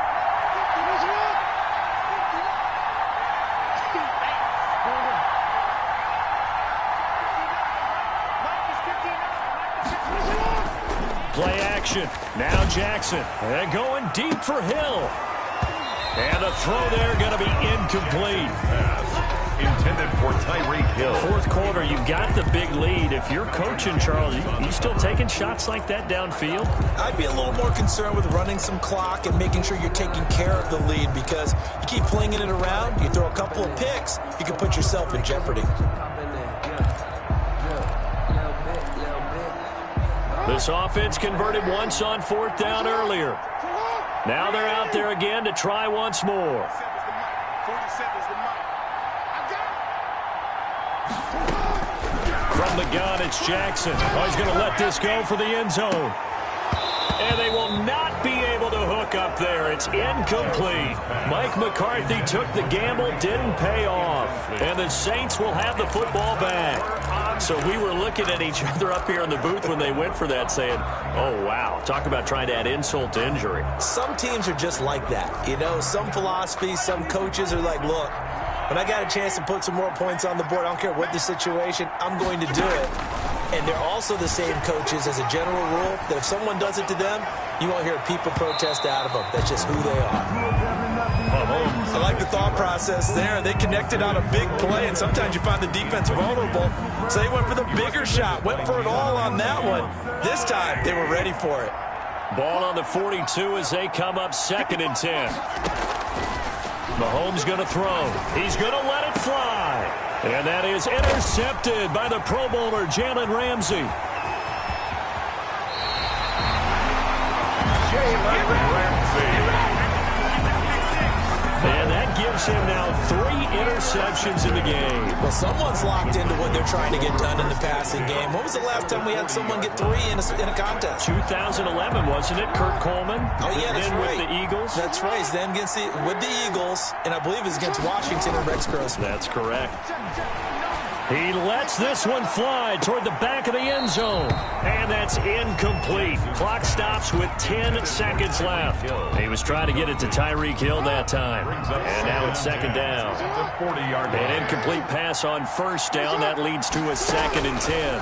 Play action. Now Jackson. And going deep for Hill. And the throw there going to be incomplete. Intended for Tyreek Hill. Fourth quarter, you've got the big lead. If you're coaching, Charles, you still taking shots like that downfield? I'd be a little more concerned with running some clock and making sure you're taking care of the lead, because you keep flinging it around, you throw a couple of picks, you can put yourself in jeopardy. This offense converted once on fourth down earlier. Now they're out there again to try once more. From the gun, it's Jackson. Oh, he's going to let this go for the end zone. And they will not be able to hook up there. It's incomplete. Mike McCarthy took the gamble, didn't pay off. And the Saints will have the football back. So we were looking at each other up here in the booth when they went for that, saying, oh, wow, talk about trying to add insult to injury. Some teams are just like that. You know, some philosophies, some coaches are like, look, when I got a chance to put some more points on the board, I don't care what the situation, I'm going to do it. And they're also the same coaches as a general rule that if someone does it to them, you won't hear people protest out of them. That's just who they are. I like the thought process there. They connected on a big play, and sometimes you find the defense vulnerable. So they went for the bigger shot, went for it all on that one. This time, they were ready for it. Ball on the 42 as they come up 2nd and 10. Mahomes going to throw. He's going to let it fly. And that is intercepted by the Pro Bowler, Jalen Ramsey. And that gives him now 3 interceptions in the game. Well, someone's locked into what they're trying to get done in the passing game. When was the last time we had someone get 3 in a contest? 2011, wasn't it? Kurt Coleman. Oh, yeah, that's then right. With the Eagles. That's right. He's then with the Eagles, and I believe it's against Washington and Rex Grossman. That's correct. He lets this one fly toward the back of the end zone. And that's incomplete. Clock stops with 10 seconds left. He was trying to get it to Tyreek Hill that time. And now it's 2nd down. An incomplete pass on 1st down. That leads to a 2nd and 10.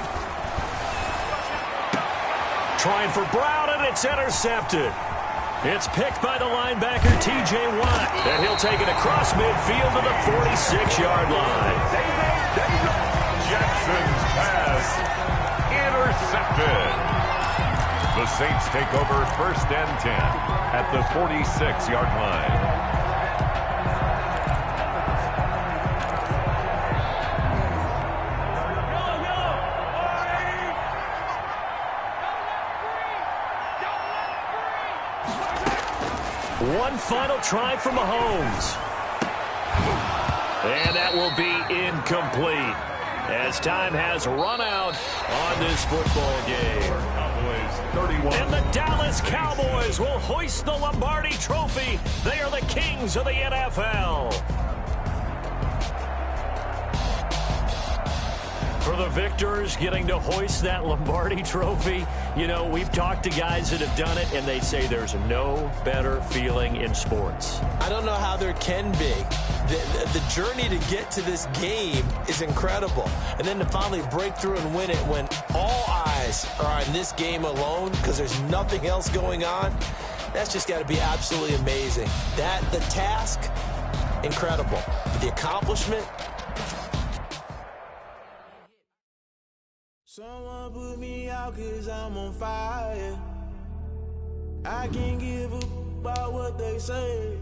Trying for Brown, and it's intercepted. It's picked by the linebacker, T.J. Watt. And he'll take it across midfield to the 46-yard line. Jackson's pass intercepted. The Saints take over 1st and 10 at the 46-yard line. One final try for Mahomes. And that will be incomplete as time has run out on this football game. And the Dallas Cowboys will hoist the Lombardi Trophy. They are the kings of the NFL. For the victors getting to hoist that Lombardi Trophy, you know, we've talked to guys that have done it, and they say there's no better feeling in sports. I don't know how there can be. The journey to get to this game is incredible. And then to finally break through and win it when all eyes are on this game alone because there's nothing else going on, that's just got to be absolutely amazing. The task, incredible. But the accomplishment, someone put me out 'cause I'm on fire. I can't give a about what they say.